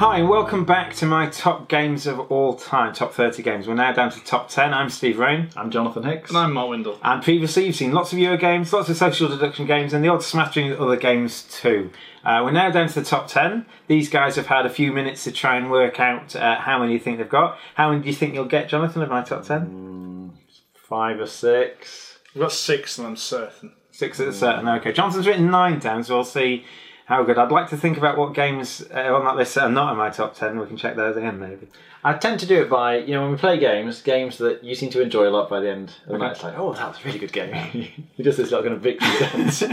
Hi, and welcome back to my top games of all time, top 30 games. We're now down to top 10. I'm Steve Raine. I'm Jonathan Hicks. And I'm Mark Windle. And previously you've seen lots of Euro games, lots of social deduction games, and the odd smattering of other games too. We're now down to the top 10. These guys have had a few minutes to try and work out how many you think they've got. How many do you think you'll get, Jonathan, of my top 10? 5 or 6. We've got 6 and I'm certain. 6 at certain, okay. Jonathan's written 9 down, so we'll see how good. I'd like to think about what games on that list are not in my top 10. We can check those in, maybe. I tend to do it by, when we play games that you seem to enjoy a lot by the end of the night. It's like, oh, that was a really good game. He does this kind of victory dance.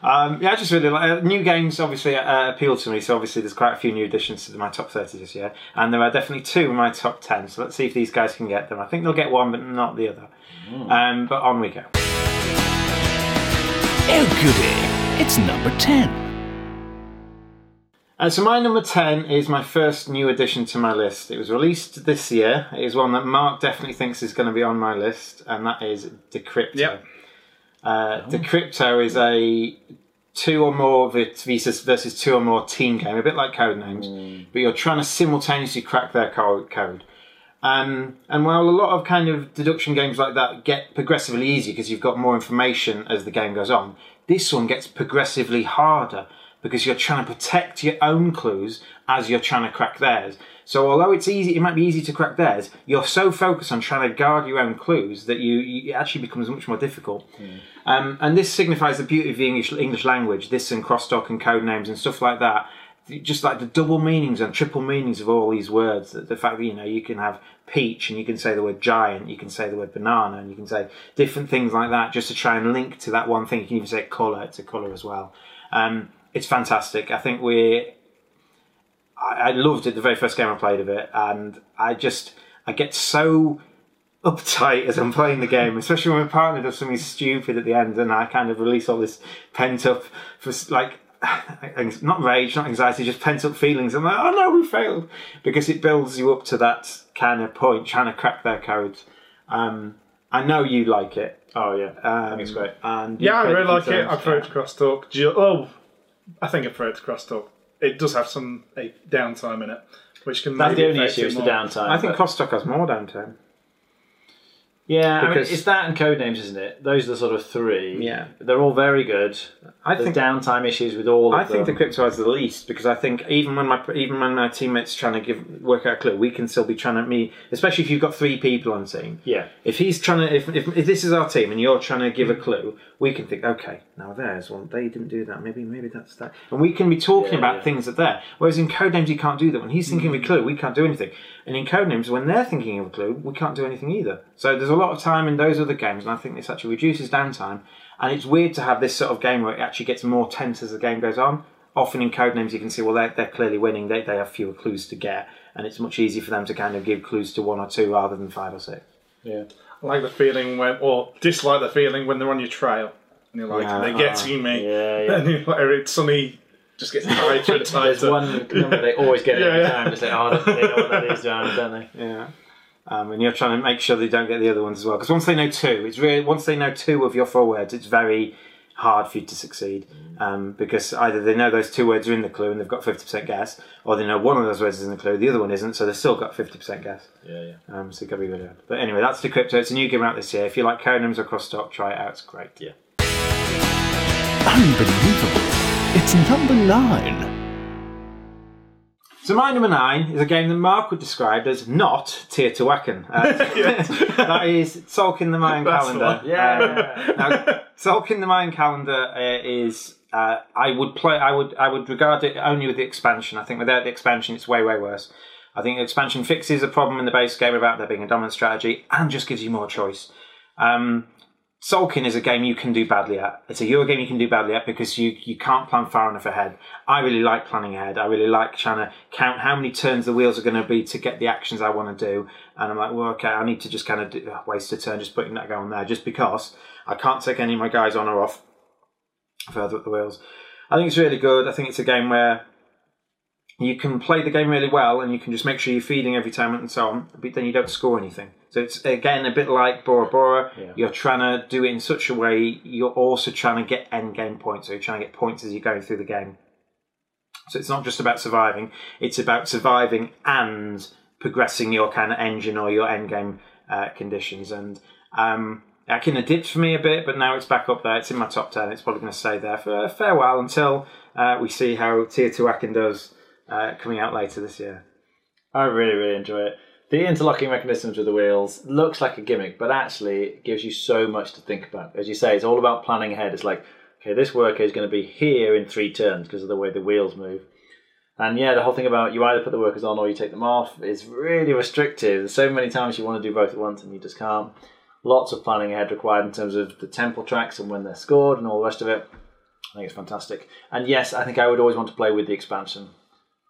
I just really like new games. Obviously, appeal to me. So obviously, there's quite a few new additions to my top 30 this year, and there are definitely 2 in my top 10. So let's see if these guys can get them. I think they'll get one, but not the other. But on we go. Oh goody, it's number 10. So my number 10 is my first new addition to my list. It was released this year. It is one that Mark definitely thinks is going to be on my list, and that is Decrypt. Yep. Decrypt is a 2 or more versus 2 or more team game, a bit like Codenames, but you're trying to simultaneously crack their code. And while a lot of kind of deduction games like that get progressively easier because you've got more information as the game goes on, this one gets progressively harder because you're trying to protect your own clues as you're trying to crack theirs. So although it's easy, it might be easy to crack theirs, you're so focused on trying to guard your own clues that it actually becomes much more difficult. And this signifies the beauty of the English language, this and crosstalk and code names and stuff like that. Just like the double meanings and triple meanings of all these words. The fact that, you can have peach and you can say the word giant, you can say the word banana, and you can say different things like that just to try and link to that one thing. You can even say colour, it's a colour as well. It's fantastic. I think I loved it the very first game I played of it, and I get so uptight as I'm playing the game, especially when my partner does something stupid at the end, and I kind of release all this pent up, not rage, not anxiety, just pent up feelings. I'm like, oh no, we failed, because it builds you up to that kind of point, trying to crack their codes. I know you like it. Oh yeah, I think it's great. And I really like it. I prefer it to crosstalk. I think I prefer it to crosstalk. It does have some downtime in it, which can That's maybe the only affect issue, it is the more. downtime. I think crosstalk has more downtime. Yeah, Because- it's that and Codenames, isn't it? Those are the sort of 3. Yeah. They're all very good. I There's think downtime issues with all of them. the Decrypt has the least, because I think even when my teammates trying to work out a clue, we can still be trying to especially if you've got 3 people on the team. Yeah. If he's trying to, if this is our team and you're trying to give a clue, we can think, okay, now there's one. They didn't do that. Maybe that's that. And we can be talking about things that there. Whereas in Codenames you can't do that. When he's thinking of a clue, we can't do anything. And in Codenames, when they're thinking of a clue, we can't do anything either. So there's a lot of time in those other games, and I think this actually reduces downtime. And it's weird to have this sort of game where it actually gets more tense as the game goes on. Often in Codenames you can see, well, they're clearly winning. They have fewer clues to get, and it's much easier for them to kind of give clues to 1 or 2 rather than 5 or 6. Yeah. I like the feeling or dislike the feeling when they're on your trail. And you're like, they're getting me. Yeah. And you're like, it suddenly just gets tighter and There's tighter. one number they always get every time. It's like, they know what that is, don't they? Yeah. And you're trying to make sure they don't get the other ones as well. Because once they know 2, once they know 2 of your 4 words, it's very hard for you to succeed. Because either they know those 2 words are in the clue and they've got 50% guess, or they know one of those words is in the clue, the other one isn't, so they've still got 50% guess. Yeah. So it can be really hard. But anyway, that's Decrypt. It's a new game out this year. If you like Codenames or Crosstalk, try it out. It's great. Yeah. Unbelievable. It's number 9. So my number 9 is a game that Mark would describe as not Teotihuacan. That is Tzolk'in the Mayan That's calendar. the one. Now, Tzolk'in the Mayan calendar is I would regard it only with the expansion. I think without the expansion, it's way worse. I think the expansion fixes a problem in the base game about there being a dominant strategy and just gives you more choice. Tzolk'in is a game you can do badly at. It's a Euro game you can do badly at because you can't plan far enough ahead. I really like planning ahead. I really like trying to count how many turns the wheels are going to be to get the actions I want to do. And I'm like, well, okay, I need to just kind of waste a turn just putting that guy on there just because I can't take any of my guys on or off further up the wheels. I think it's really good. I think it's a game where you can play the game really well and you can just make sure you're feeding every time and so on, but then you don't score anything. So it's, again, a bit like Bora Bora. Yeah. You're trying to do it in such a way, you're also trying to get end game points. So you're trying to get points as you're going through the game. So it's not just about surviving, it's about surviving and progressing your kind of engine or your end game conditions. And that kind of dipped for me a bit, but now it's back up there. It's in my top 10. It's probably going to stay there for a fair while until we see how Tier 2 Akin does coming out later this year. I really, really enjoy it. The interlocking mechanisms with the wheels looks like a gimmick, but actually it gives you so much to think about. As you say, it's all about planning ahead. It's like, okay, this worker is going to be here in 3 turns because of the way the wheels move. And yeah, the whole thing about you either put the workers on or you take them off is really restrictive. There's so many times you want to do both at once and you just can't. Lots of planning ahead required in terms of the temple tracks and when they're scored and all the rest of it. I think it's fantastic. And yes, I think I would always want to play with the expansion.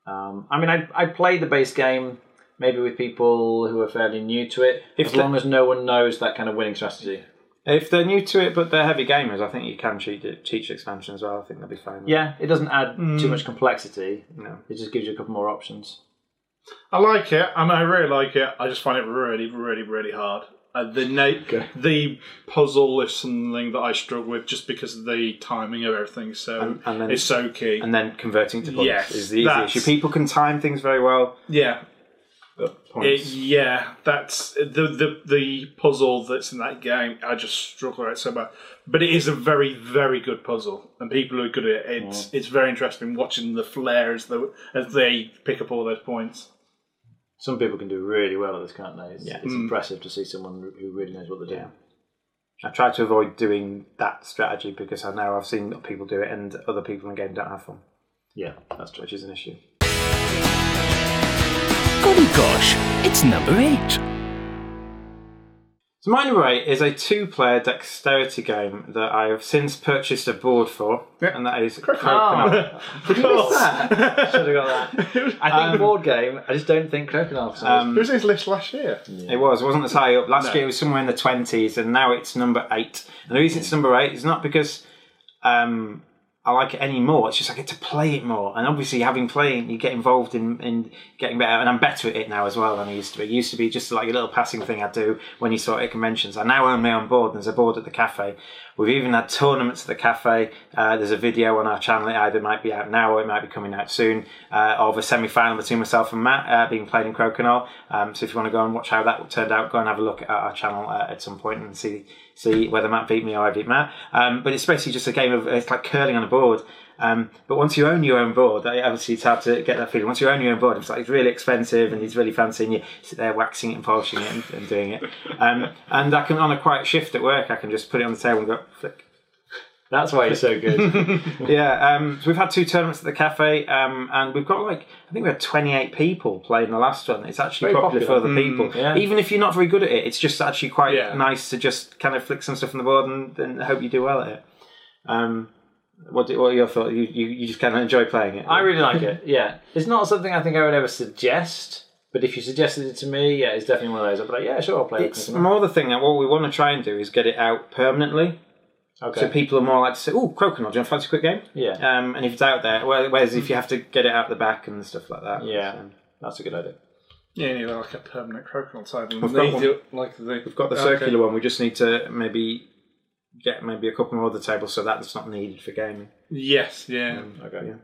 I mean, I played the base game maybe with people who are fairly new to it, as long as no one knows that kind of winning strategy. If they're new to it, but they're heavy gamers, I think you can teach expansion as well. I think they'll be fine. Yeah, it doesn't add too much complexity. No. It just gives you a couple more options. I like it. I really like it. I just find it really, really, really hard. The puzzle is something that I struggle with just because of the timing of everything. So and then, it's so key. And then converting to points is the easy issue. People can time things very well. Yeah. Points. That's the puzzle that's in that game. I just struggle with it so bad, but it is a very, very good puzzle, and people who are good at it. It's very interesting watching the flares as they pick up all those points. Some people can do really well at this, can't they? It's Yeah. impressive to see someone who really knows what they're doing. I try to avoid doing that strategy because I know I've seen people do it, and other people in the game don't have fun. Yeah, that's true. Which is an issue. Golly gosh, it's number 8. So my number 8 is a 2-player dexterity game that I have since purchased a board for, and that is Crokinole. Did you miss that? Should have got that. I think board game. I just don't think Crokinole. It was his list last year. It wasn't as high up. Last year it was somewhere in the 20s, and now it's number 8. And the reason it's number 8 is not because I like it anymore. It's just I get to play it more, and obviously having playing, you get involved in getting better. And I'm better at it now as well than I used to be. It used to be just like a little passing thing I'd do when you saw it at conventions. I now own my own board. There's a board at the cafe. We've even had tournaments at the cafe. There's a video on our channel. It either might be out now or it might be coming out soon of a semi-final between myself and Matt being played in Crokinole. So if you want to go and watch how that turned out, go and have a look at our channel at some point and see whether Matt beat me or I beat Matt. But it's basically just a game of, it's like curling on a board. But once you own your own board, obviously it's hard to get that feeling. Once you own your own board, it's really expensive and it's really fancy, and you sit there waxing it and polishing it and doing it. And I can, on a quiet shift at work, I can just put it on the table and go, flick. That's why it's so good. Yeah, so we've had 2 tournaments at the cafe, and we've got I think we had 28 people playing the last one. It's actually Very popular for other people. Yeah. Even if you're not very good at it, it's just actually quite nice to just kind of flick some stuff on the board and hope you do well at it. What are your thoughts? You just kind of enjoy playing it? I really like it, yeah. It's not something I think I would ever suggest, but if you suggested it to me, yeah, it's definitely one of those. I'd be like, yeah, sure, I'll play it. It's more the thing that what we want to try and do is get it out permanently. Okay. So people are more like to say, oh, Crokinole, do you want to fancy a quick game? Yeah. And if it's out there, whereas if you have to get it out the back and stuff like that. Yeah, that's a good idea. Yeah, you need like a permanent Crokinole table. We've got the circular one. We just need to maybe get a couple more other tables so that's not needed for gaming. Yes, yeah. Okay. Yeah.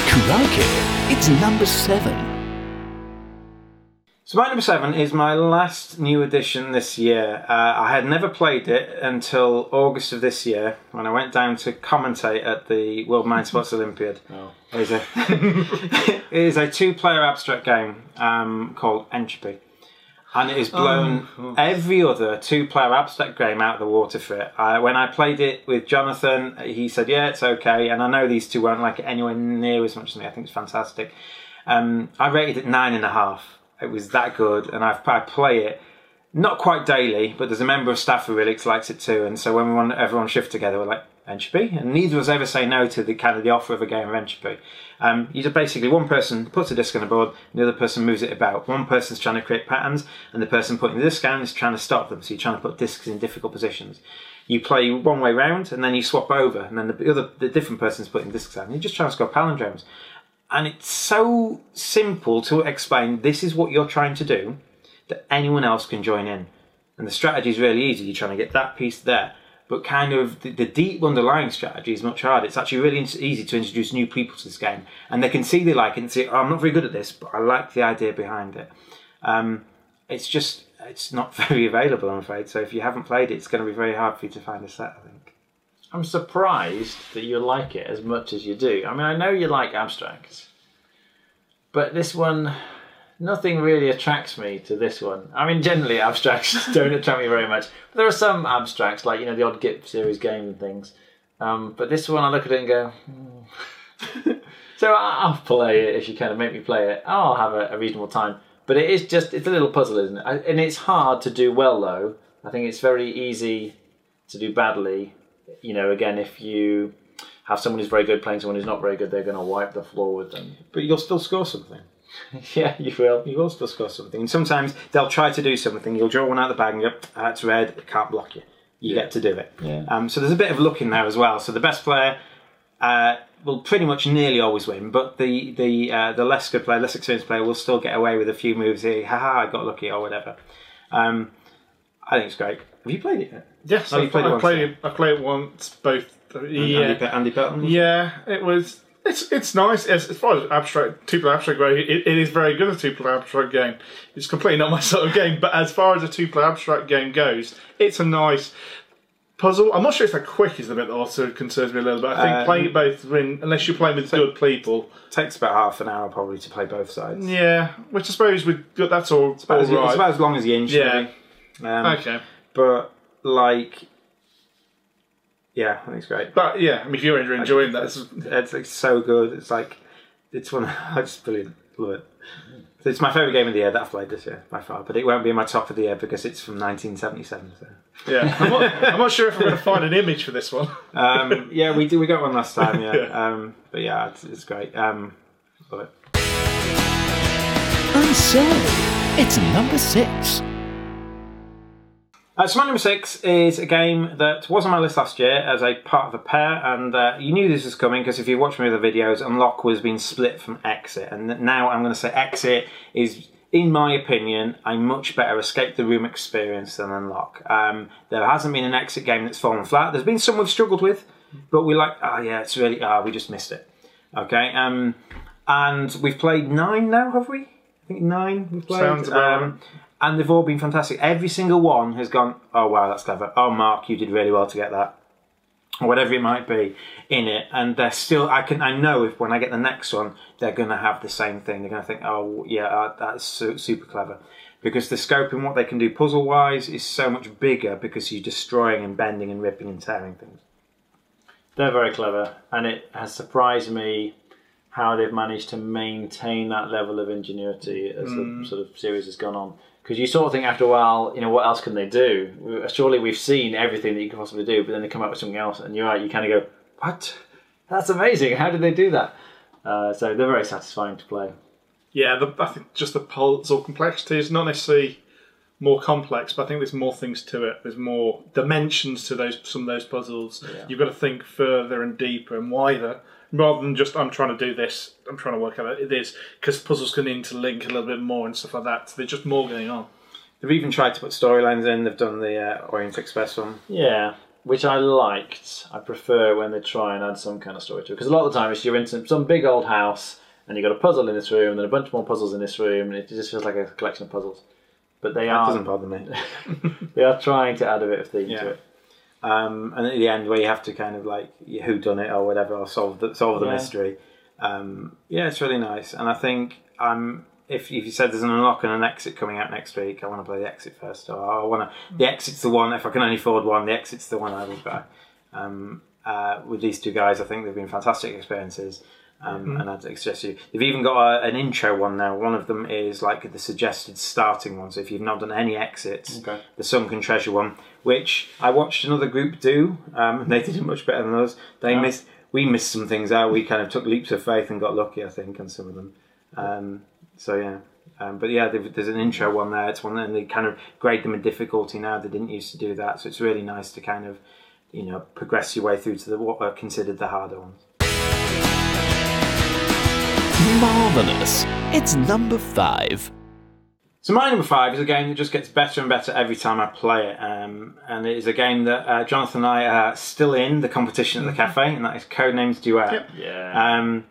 Crikey, it's number 7. So my number 7 is my last new edition this year. I had never played it until August of this year when I went down to commentate at the World Mind Sports Olympiad. Oh. It is a 2-player abstract game called Entropy. And it has blown every other 2-player abstract game out of the water for it. When I played it with Jonathan, he said, yeah, it's okay. And I know these two won't like it anywhere near as much as me. I think it's fantastic. I rated it 9.5. It was that good. And I play it, not quite daily, but there's a member of staff who really likes it too. And so when we want everyone shift together, we're like, Entropy? And neither of us ever say no to the offer of a game of Entropy. You just basically, one person puts a disc on a board, and the other person moves it about. One person's trying to create patterns, and the person putting the disc down is trying to stop them. So you're trying to put discs in difficult positions. You play one way round, and then you swap over, and then the different person's putting discs down. You're just trying to score palindromes. And it's so simple to explain, this is what you're trying to do, that anyone else can join in. And the strategy is really easy. You're trying to get that piece there. but kind of the deep underlying strategy is much harder. It's actually really easy to introduce new people to this game, and they can see they like it and say, "Oh, I'm not very good at this, but I like the idea behind it." It's not very available, I'm afraid. So if you haven't played it, it's going to be very hard for you to find a set, I think. I'm surprised that you like it as much as you do. I mean, I know you like abstracts, but this one, nothing really attracts me to this one. I mean, generally abstracts don't attract me very much. But there are some abstracts, like, the odd GIP series game and things. But this one, I look at it and go, So I'll play it if you kind of make me play it. I'll have a reasonable time. But it's a little puzzle, isn't it? And it's hard to do well, though. I think it's very easy to do badly. Again, if you have someone who's very good playing someone who's not very good, they're going to wipe the floor with them. But you'll still score something. Yeah, you will. You will still score something. And sometimes they'll try to do something. You'll draw one out of the bag and go, it's red, it can't block you. You get to do it. Yeah. So there's a bit of luck in there as well. So the best player will pretty much nearly always win, but the less good player, less experienced player will still get away with a few moves here. Haha, I got lucky or whatever. I think it's great. Have you played it yet? Yes, I played it once. Both. Andy Pelton? Yeah, it was. It's nice as far as abstract 2-player abstract game. It is very good, a 2-player abstract game. It's completely not my sort of game, but as far as a 2-player abstract game goes, it's a nice puzzle. I'm not sure if that quick is the bit that also concerns me a little bit. I think playing it both, unless you're playing with good people, takes about half an hour probably to play both sides. Yeah, which I suppose that's all. It's about as long as the inch. Yeah. Maybe. Okay. But yeah, I think it's great. But yeah, I mean, if you're enjoying that, it's so good. It's one. I just brilliant. Love it. So it's my favourite game of the year that I've played this year by far. But it won't be in my top of the year because it's from 1977. So. Yeah, I'm not sure if we're going to find an image for this one. Yeah, we got one last time. Yeah, but yeah, it's great. Love it. And so, it's number 6. So my number 6 is a game that was on my list last year as a part of a pair, and you knew this was coming because if you watch my other videos, Unlock was being split from Exit, and now I'm going to say Exit is, in my opinion, a much better escape the room experience than Unlock. There hasn't been an Exit game that's fallen flat. There's been some we've struggled with, but we're like, it's really, we just missed it. Okay, and we've played 9 now, have we? I think 9 we've played. Sounds about right. And they've all been fantastic. Every single one has gone, oh wow, that's clever. Oh Mark, you did really well to get that. Or whatever it might be in it. And they're still, I know if when I get the next one, they're going to have the same thing. They're going to think, oh yeah, that's super clever. Because the scope and what they can do puzzle-wise is so much bigger because you're destroying and bending and ripping and tearing things. They're very clever. And it has surprised me how they've managed to maintain that level of ingenuity as the sort of series has gone on. Because you sort of think after a while, what else can they do? Surely we've seen everything that you can possibly do, but then they come up with something else, and you're right, you kind of go, what? That's amazing, how did they do that? So they're very satisfying to play. Yeah, I think just the puzzle complexity is not necessarily more complex, but I think there's more things to it. There's more dimensions to some of those puzzles. Yeah. You've got to think further and deeper and wider. Rather than just, I'm trying to do this, I'm trying to work out it is, because puzzles can interlink a little bit more and stuff like that. So there's just more going on. They've even tried to put storylines in. They've done the Orient Express one. Yeah, which I liked. I prefer when they try and add some kind of story to it. Because a lot of the time you're in some big old house and you've got a puzzle in this room and then a bunch more puzzles in this room and it just feels like a collection of puzzles. But that doesn't bother me. They are trying to add a bit of theme to it. And at the end where you have to kind of like who done it or whatever or solve the mystery. It's really nice. And I think if you said there's an Unlock and an Exit coming out next week, I want to play the Exit first. Or the Exit's the one, if I can only afford one, the Exit's the one I will buy. With these two guys, I think they've been fantastic experiences. And I'd suggest they've even got an intro one now. One of them is like the suggested starting one. So if you've not done any Exits, the Sunken Treasure one, which I watched another group do, and they did it much better than us. We missed some things out. We kind of took leaps of faith and got lucky, I think, on some of them. But yeah, there's an intro one there. It's one, and they kind of grade them in difficulty now. They didn't used to do that, so it's really nice to kind of progress your way through to what are considered the harder ones. Marvellous. It's number 5. So my number 5 is a game that just gets better and better every time I play it. And it is a game that Jonathan and I are still in the competition at the cafe, and that is Codenames Duet. Yep. Yeah.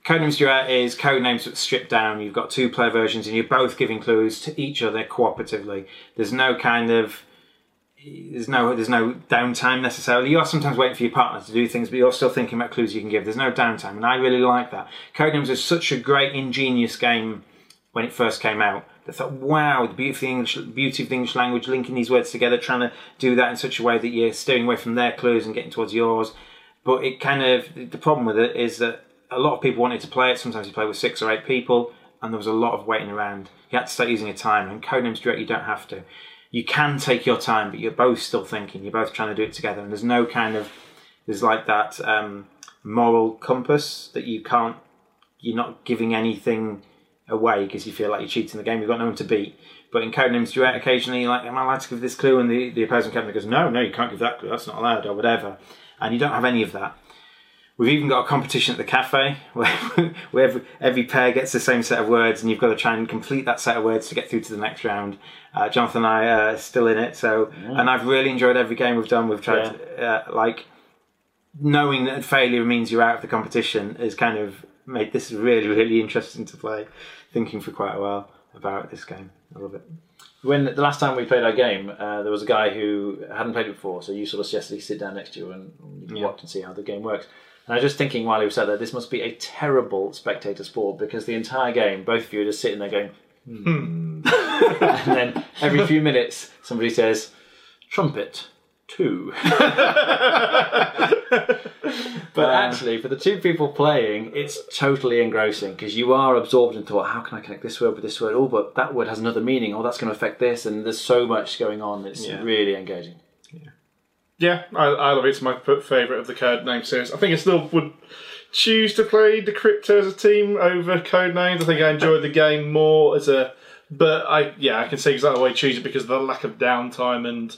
Codenames Duet is Codenames that's stripped down. You've got 2 player versions and you're both giving clues to each other cooperatively. There's no kind of... There's no downtime necessarily. You are sometimes waiting for your partner to do things, but you're still thinking about clues you can give. There's no downtime, and I really like that. Codenames is such a great, ingenious game when it first came out. I thought, wow, the beauty of the English language, linking these words together, trying to do that in such a way that you're steering away from their clues and getting towards yours. But it kind of, the problem with it is that a lot of people wanted to play it. Sometimes you play with 6 or 8 people, and there was a lot of waiting around. You had to start using a timer, and Codenames Duet, you don't have to. You can take your time, but you're both still thinking. You're both trying to do it together, and there's no kind of, there's like that moral compass that you can't, you're not giving anything away because you feel like you're cheating the game. You've got no one to beat. But in Codenames Duet, occasionally you're like, am I allowed to give this clue? And the opposing company goes, no, you can't give that clue. That's not allowed, or whatever. And you don't have any of that. We've even got a competition at the cafe where every pair gets the same set of words, and you've got to try and complete that set of words to get through to the next round. Jonathan and I are still in it, and I've really enjoyed every game we've done. We've tried to, knowing that failure means you're out of the competition has kind of made this really, really interesting to play. Thinking for quite a while about this game. I love it. When the last time we played our game, there was a guy who hadn't played it before, so you sort of suggested he sit down next to you and you can watch and see how the game works. And I was just thinking while he was sat there, this must be a terrible spectator sport, because the entire game, both of you are just sitting there going, and then every few minutes somebody says, trumpet 2. But actually, for the 2 people playing, it's totally engrossing, because you are absorbed in thought, how can I connect this word with this word? Oh, but that word has another meaning. Oh, that's going to affect this. And there's so much going on. It's really engaging. Yeah, I love it. It's my favourite of the Codename series. I think I still would choose to play Decrypt as a team over Codenames. I think I enjoyed the game more as a... But I can see exactly why you choose it, because of the lack of downtime and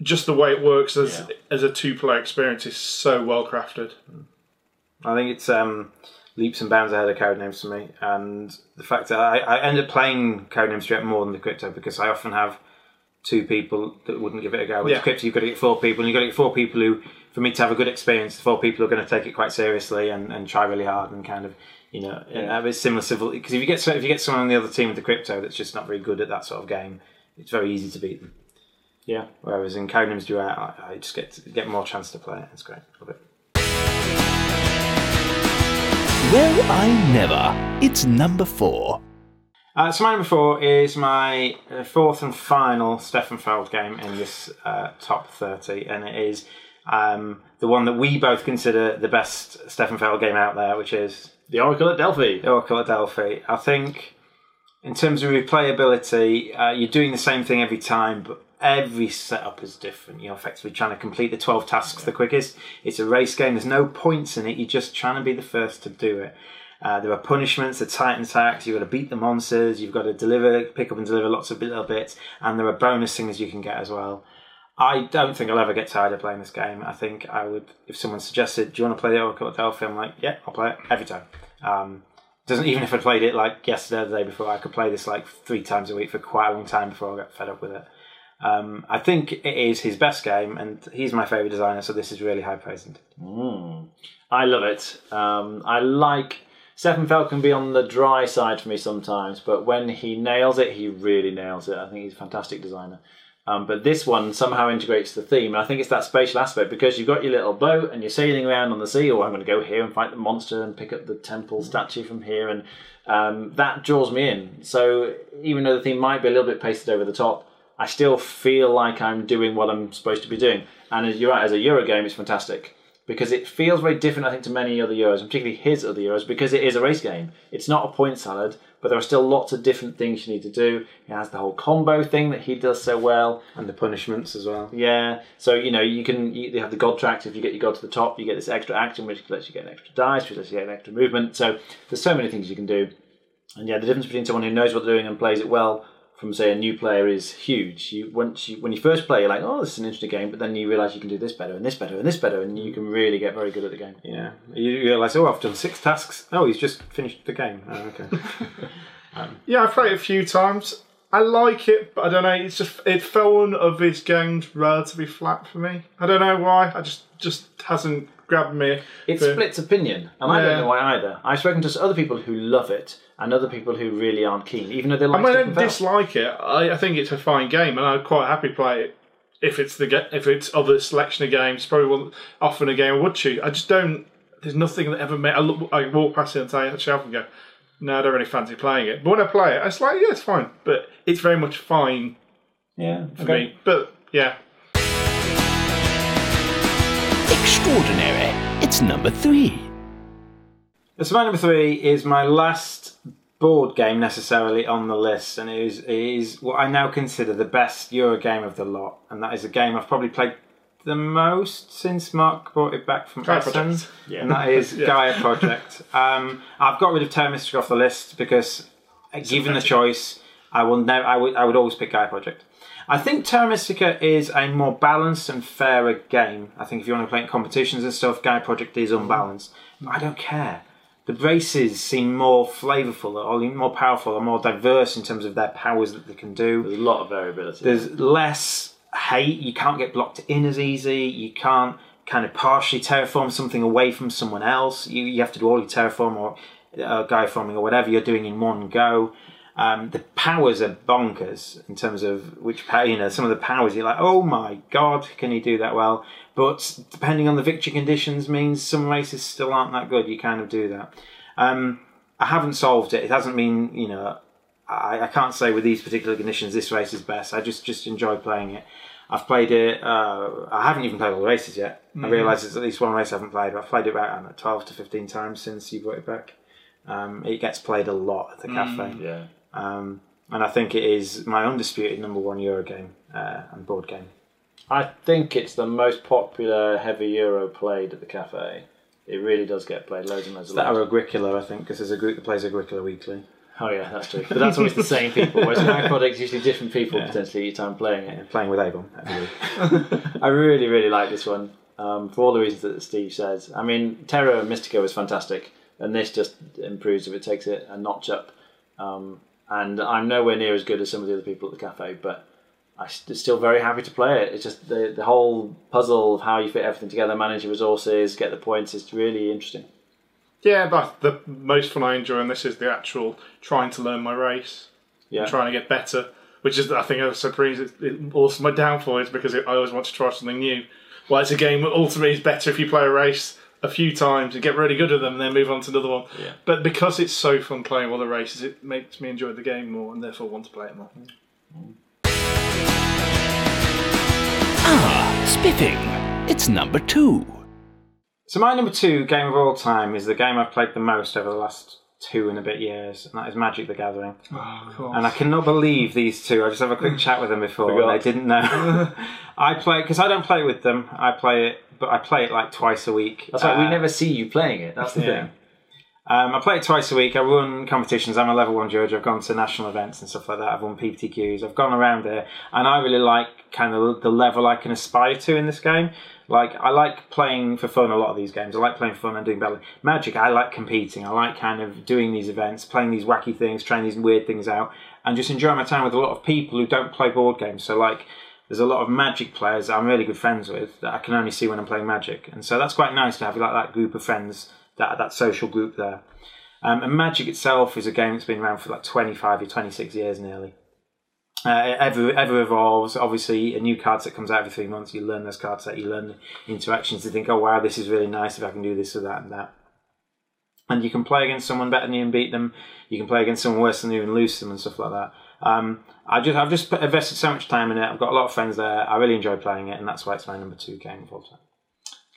just the way it works as a 2-player experience is so well crafted. I think it's leaps and bounds ahead of Codenames for me, and the fact that I end up playing Codenames Duet more than Decrypt, because I often have 2 people that wouldn't give it a go. With Decrypt, you've got to get 4 people, and you've got to get 4 people who, for me to have a good experience, 4 people are going to take it quite seriously and try really hard and kind of, have a similar civil. Because if you get someone on the other team with Decrypt that's just not very good at that sort of game, it's very easy to beat them. Yeah. Whereas in Codenames Duet, I just get more chance to play it. It's great. Love it. Well, I never. It's number 4. So my number 4 is my 4th and final Stefan Feld game in this top 30, and it is the one that we both consider the best Stefan Feld game out there, which is The Oracle at Delphi. The Oracle at Delphi. I think in terms of replayability, you're doing the same thing every time, but every setup is different. You're effectively trying to complete the 12 tasks the quickest. It's a race game. There's no points in it. You're just trying to be the first to do it. There are punishments, the Titan attacks, you've got to beat the monsters, you've got to pick up and deliver lots of little bits, and there are bonus things you can get as well. I don't think I'll ever get tired of playing this game. I think I would, if someone suggested, do you want to play the Oracle at Delphi? I'm like, yeah, I'll play it every time. Even if I played it like yesterday or the day before, I could play this like 3 times a week for quite a long time before I got fed up with it. I think it is his best game, and he's my favourite designer, so this is really high praise. I love it. I like... Stefan Feld can be on the dry side for me sometimes, but when he nails it, he really nails it. I think he's a fantastic designer. But this one somehow integrates the theme, and I think it's that spatial aspect, because you've got your little boat and you're sailing around on the sea, or I'm going to go here and fight the monster and pick up the temple statue from here, and that draws me in. So even though the theme might be a little bit pasted over the top, I still feel like I'm doing what I'm supposed to be doing. And as you're right, as a Euro game, it's fantastic, because it feels very different, I think, to many other Euros, and particularly his other Euros, because it is a race game. It's not a point salad, but there are still lots of different things you need to do. It has the whole combo thing that he does so well. And the punishments as well. Yeah, so, you have the God track. If you get your God to the top, you get this extra action, which lets you get an extra dice, which lets you get an extra movement. So there's so many things you can do. And yeah, the difference between someone who knows what they're doing and plays it well from, say, a new player is huge. When you first play, you're like, oh, this is an interesting game, but then you realise you can do this better and this better and this better, and you can really get very good at the game. Yeah. You realise, oh, I've done 6 tasks. Oh, he's just finished the game. Oh, okay. Yeah, I've played it a few times. I like it, but I don't know. It's just it fell one of its games relatively flat for me. I don't know why. I just hasn't grabbed me. It splits opinion, and I don't know why either. I've spoken to other people who love it and other people who really aren't keen, even though they like. I don't dislike it. I think it's a fine game, and I'd quite happy play it if it's of the selection of games. Probably often a game I would choose. I just don't. There's nothing that ever made. I walk past it and say, "Shelf," and go, "No, I don't really fancy playing it." But when I play it, it's like, yeah, it's fine. But it's very much fine. Yeah, for me. But yeah. Extraordinary. It's number 3. So my number 3 is my last board game necessarily on the list, and it is what I now consider the best Euro game of the lot, and that is a game I've probably played the most since Mark brought it back from Essen, and that is Gaia Project. I've got rid of Terra Mystica off the list because, given the choice, I would always pick Gaia Project. I think Terra Mystica is a more balanced and fairer game. I think if you want to play in competitions and stuff, Gaia Project is unbalanced. But I don't care. The races seem more flavourful, or more powerful, or more diverse in terms of their powers that they can do. There's a lot of variability. There's less hate. You can't get blocked in as easy. You can't kind of partially terraform something away from someone else. You have to do all your terraform or Gaia forming or whatever you're doing in one go. The powers are bonkers in terms of some of the powers you're like, oh my god, can you do that well? But depending on the victory conditions means some races still aren't that good. You kind of do that. I haven't solved it. It hasn't been, I can't say with these particular conditions this race is best. I just enjoy playing it. I've played it, I haven't even played all the races yet. I realise there's at least one race I haven't played. I've played it about 12 to 15 times since you brought it back. It gets played a lot at the cafe. Yeah. And I think it is my undisputed number 1 Euro game and board game. I think it's the most popular heavy Euro played at the cafe. It really does get played loads and loads. It's that or Agricola, I think, because there's a group that plays Agricola weekly. Oh yeah, that's true. But that's always the same people. Whereas Gaia Project's usually different people potentially each time playing it. Yeah, playing with Avon every week. I really, really like this one for all the reasons that Steve says. I mean, Terra Mystica was fantastic, and this just improves if it takes it a notch up. And I'm nowhere near as good as some of the other people at the cafe, but I'm still very happy to play it. It's just the whole puzzle of how you fit everything together, manage your resources, get the points. It's really interesting. Yeah, but the most fun I enjoy in this is the actual trying to learn my race, and trying to get better. Which is, I think, also my downfall is because I always want to try something new. Well, it's a game that ultimately is better if you play a race a few times and get really good at them and then move on to another one. Yeah. But because it's so fun playing all the races, it makes me enjoy the game more and therefore want to play it more. Spiffing. It's number 2. So my number 2 game of all time is the game I've played the most over the last 2 and a bit years, and that is Magic the Gathering. Oh, of course. And I cannot believe these two. I just have a quick chat with them before, and they didn't know. I play because I don't play with them. I play it, but I play it like twice a week. That's right. We never see you playing it. That's the thing. I play it twice a week. I run competitions. I'm a level 1 judge. I've gone to national events and stuff like that. I've won PPTQs. I've gone around there, and I really like kind of the level I can aspire to in this game. Like, I like playing for fun a lot of these games. I like playing for fun and doing better. Magic, I like competing. I like kind of doing these events, playing these wacky things, trying these weird things out, and just enjoying my time with a lot of people who don't play board games. So, like, there's a lot of Magic players that I'm really good friends with that I can only see when I'm playing Magic. And so that's quite nice to have like that group of friends, that social group there. And Magic itself is a game that's been around for like 25 or 26 years nearly. Ever evolves. Obviously, a new card set comes out every 3 months. You learn those card set, you learn the interactions to think, oh wow, this is really nice if I can do this or that and that. And you can play against someone better than you and beat them. You can play against someone worse than you and lose them and stuff like that. I've just invested so much time in it. I've got a lot of friends there. I really enjoy playing it, and that's why it's my number 2 game of all time.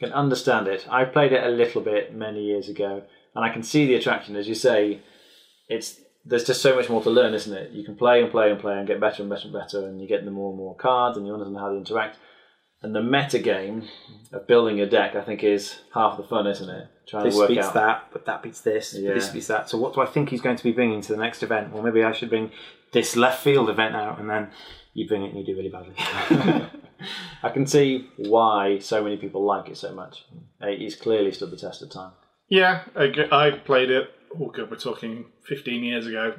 I can understand it. I played it a little bit many years ago, and I can see the attraction. As you say, there's just so much more to learn, isn't it? You can play and play and play and get better and better and better, and you get the more and more cards, and you understand how they interact. And the meta game of building a deck, I think, is half the fun, isn't it? Trying this to work beats out that, but that beats this, but this beats that. So what do I think he's going to be bringing to the next event? Well, maybe I should bring this left field event out, and then you bring it and you do really badly. I can see why so many people like it so much. It's clearly stood the test of time. Yeah, I played it oh god, we're talking 15 years ago,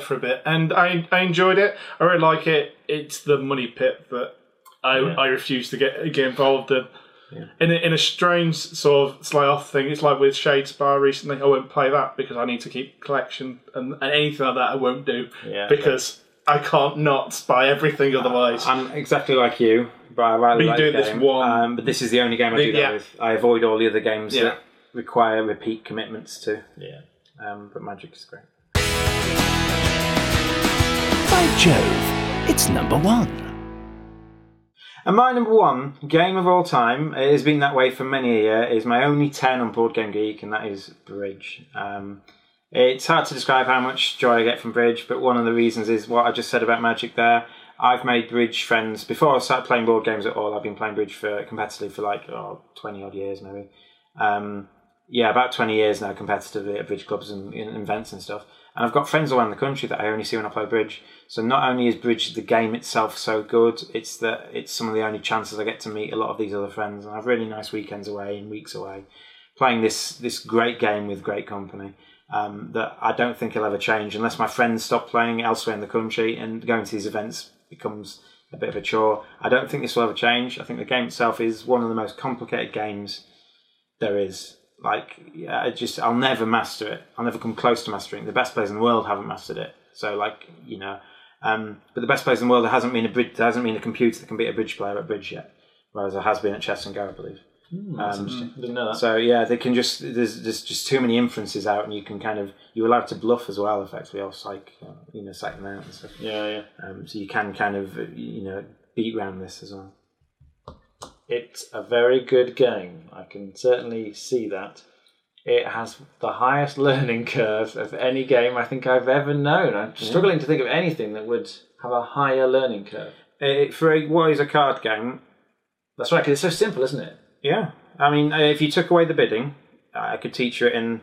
for a bit, and I enjoyed it. I really like it. It's the money pit that I refuse to get involved in. Yeah. In a strange sort of sly off thing, it's like with Shadespire recently. I won't play that because I need to keep collection, and anything like that I won't do because I can't not buy everything otherwise. I'm exactly like you, but I really like the game. This one. But this is the only game I do that with. I avoid all the other games that require repeat commitments to. Yeah. But Magic is great. By Jove, it's number 1. And my number 1 game of all time, it has been that way for many a year, is my only 10 on Board Game Geek, and that is Bridge. It's hard to describe how much joy I get from Bridge, but one of the reasons is what I just said about Magic there. I've made Bridge friends. Before I started playing board games at all, I've been playing Bridge competitively for like 20 odd years maybe. About 20 years now competitively at Bridge clubs and in events and stuff. And I've got friends around the country that I only see when I play Bridge. So not only is Bridge, the game itself, so good, it's that it's some of the only chances I get to meet a lot of these other friends. And I have really nice weekends away and weeks away playing this great game with great company that I don't think will ever change unless my friends stop playing elsewhere in the country and going to these events becomes a bit of a chore. I don't think this will ever change. I think the game itself is one of the most complicated games there is. I'll never master it. I'll never come close to mastering it. The best players in the world haven't mastered it. So, but the best players in the world, there hasn't been a computer that can beat a Bridge player at Bridge yet, whereas there has been at Chess and Go, I believe. That's interesting. I didn't know that. So they can there's just too many inferences out, and you're allowed to bluff as well, effectively, or psych them out and stuff. So you can beat around this as well. It's a very good game. I can certainly see that. It has the highest learning curve of any game I think I've ever known. I'm struggling to think of anything that would have a higher learning curve. For what is a card game... That's right, because it's so simple, isn't it? Yeah. I mean, if you took away the bidding, I could teach you it in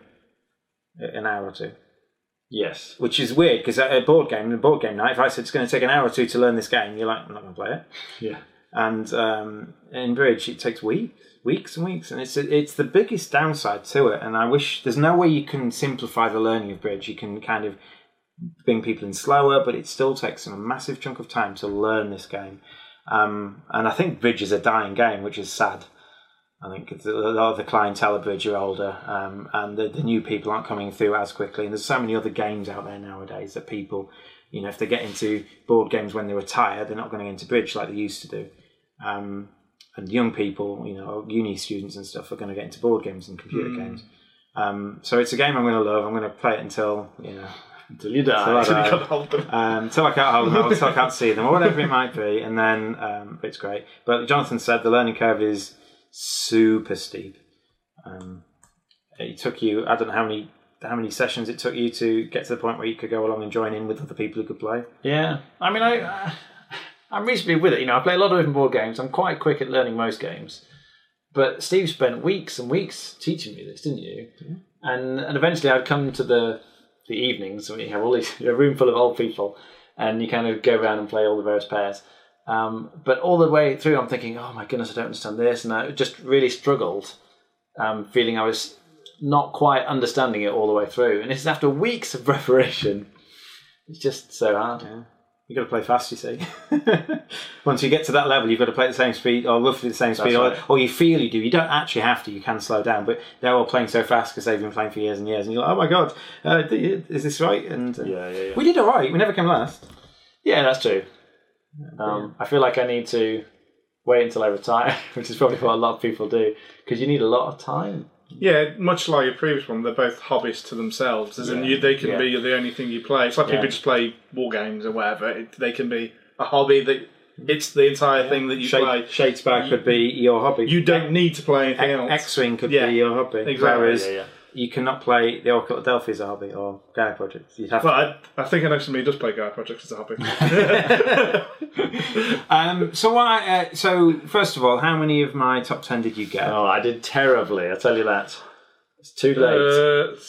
an hour or two. Yes. Which is weird, because at a board game night, if I said it's going to take an hour or two to learn this game, you're like, I'm not going to play it. Yeah. And in Bridge, it takes weeks and weeks, and it's the biggest downside to it. And I wish there's no way you can simplify the learning of Bridge. You can kind of bring people in slower, but it still takes them a massive chunk of time to learn this game. And I think Bridge is a dying game, which is sad. I think a lot of the clientele of Bridge are older, and the new people aren't coming through as quickly. And there's so many other games out there nowadays that people, if they get into board games when they retire, they're not going to get into Bridge like they used to do. And young people, uni students and stuff, are going to get into board games and computer games. So it's a game I'm going to love. I'm going to play it until you die. Until you can't hold them. Until I can't hold them, or until I can't see them, or whatever it might be. And then it's great. But Jonathan said the learning curve is super steep. It took you, I don't know how many sessions it took you to get to the point where you could go along and join in with other people who could play. Yeah. I mean, I'm reasonably with it. I play a lot of different board games. I'm quite quick at learning most games. But Steve spent weeks and weeks teaching me this, didn't you? Yeah. And eventually I'd come to the evenings when you have all these, a room full of old people, and you kind of go around and play all the various pairs. But all the way through I'm thinking, oh my goodness, I don't understand this. And I just really struggled, feeling I was not quite understanding it all the way through. And this is after weeks of preparation. It's just so hard. Yeah. You've got to play fast, you see. Once you get to that level, you've got to play at the same speed, or roughly the same speed, or you feel you do. You don't actually have to, you can slow down, but they're all playing so fast because they've been playing for years and years, and you're like, oh my god, is this right? And yeah. We did all right, we never came last. Yeah, that's true. I feel like I need to wait until I retire, which is probably what a lot of people do, because you need a lot of time. Yeah, much like your previous one, they're both hobbies to themselves. As in, they can be the only thing you play. It's like people just play war games or whatever. They can be a hobby that it's the entire thing that you play. Shadespire could be your hobby. You don't need to play anything else. X-Wing could be your hobby. Exactly. Whereas you cannot play the Oracle of Delphi as a hobby or Gaia Project. You'd have I think I know somebody who does play Gaia Project as a hobby. So first of all, how many of my top 10 did you get? Oh, I did terribly, I'll tell you that. It's too late.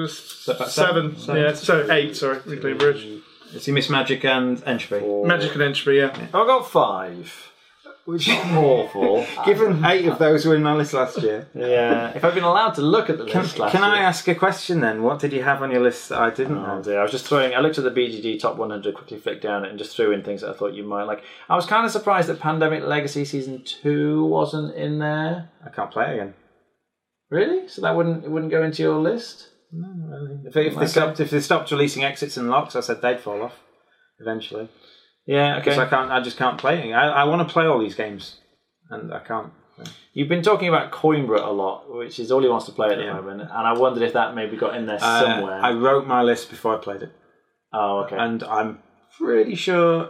7. Yeah, so 8, sorry. Weekly Bridge. So you missed Magic and Entropy. Magic and Entropy, yeah. I got 5. which awful. given 8 of those were in my list last year. Yeah, if I'd been allowed to look at the list last Can year. I ask a question then? What did you have on your list that I didn't Oh know? dear, I was just throwing. I looked at the BGG top 100, quickly flicked down it, and just threw in things that I thought you might like. I was kind of surprised that Pandemic Legacy Season 2 wasn't in there. I can't play it again. Really? So that wouldn't go into your list? No, not really. If they stopped releasing exits and locks, I said they'd fall off eventually. Yeah, okay. Because I just can't play it. I want to play all these games, and I can't. You've been talking about Coimbra a lot, which is all he wants to play at the moment, and I wondered if that maybe got in there somewhere. I wrote my list before I played it. Oh, okay. And I'm pretty sure.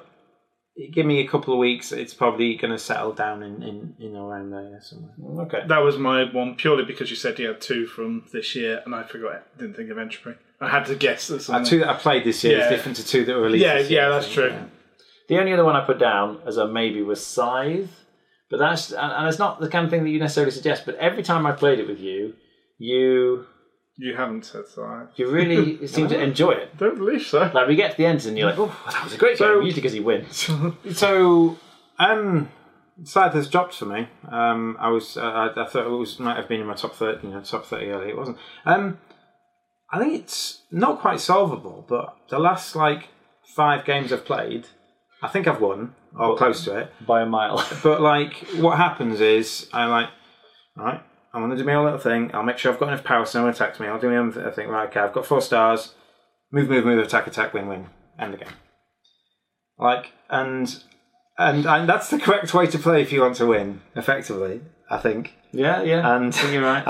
Give me a couple of weeks. It's probably going to settle down in around there somewhere. Okay. That was my one purely because you said you had 2 from this year, and I forgot it. Didn't think of Entropy. I had to guess that something. 2 that I played this year is different to 2 that were released. This year, that's true. Yeah. The only other one I put down as a maybe was Scythe, but that's and it's not the kind of thing that you necessarily suggest. But every time I played it with you, you haven't said so. You really seem to enjoy it. Don't believe so. Like we get to the end and you're like, oh, that was a great game. Usually because he wins. So, Scythe has dropped for me. I thought it might have been in my top 30, top 30 earlier. It wasn't. I think it's not quite solvable, but the last 5 games I've played, I think I've won or close to it by a mile. But what happens is all right, I'm going to do my own little thing. I'll make sure I've got enough power so no one attacks me. I'll do my own thing. Right, okay, I've got 4 stars. Move, attack, win, end the game. And that's the correct way to play if you want to win, effectively, I think. Yeah. And I think you're right.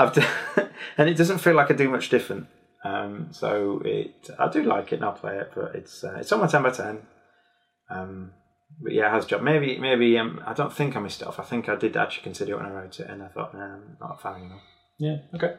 And it doesn't feel like I do much different. So I do like it and I'll play it, but it's on my 10 by 10. But yeah, it has dropped. Maybe I don't think I missed it off. I think I did actually consider it when I wrote it, and I thought, I'm not a fan anymore. Yeah, okay.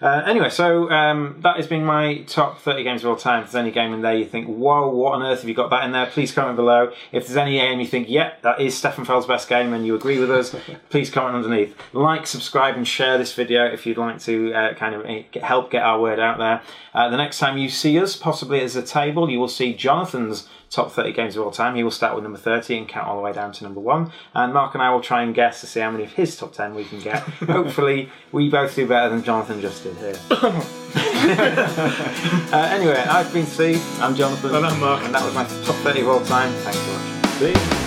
Anyway, so that has been my top 30 games of all time. If there's any game in there you think, whoa, what on earth have you got that in there, please comment below. If there's any game you think, yep, that is Stefan Fell's best game and you agree with us, please comment underneath. Like, subscribe and share this video if you'd like to help get our word out there. The next time you see us, possibly as a table, you will see Jonathan's top 30 games of all time. He will start with number 30 and count all the way down to number 1. And Mark and I will try and guess to see how many of his top 10 we can get. Hopefully, we both do better than Jonathan just did here. Anyway, I've been Steve. I'm Jonathan. And I'm Mark. And that was my top 30 of all time. Thanks for watching. See you.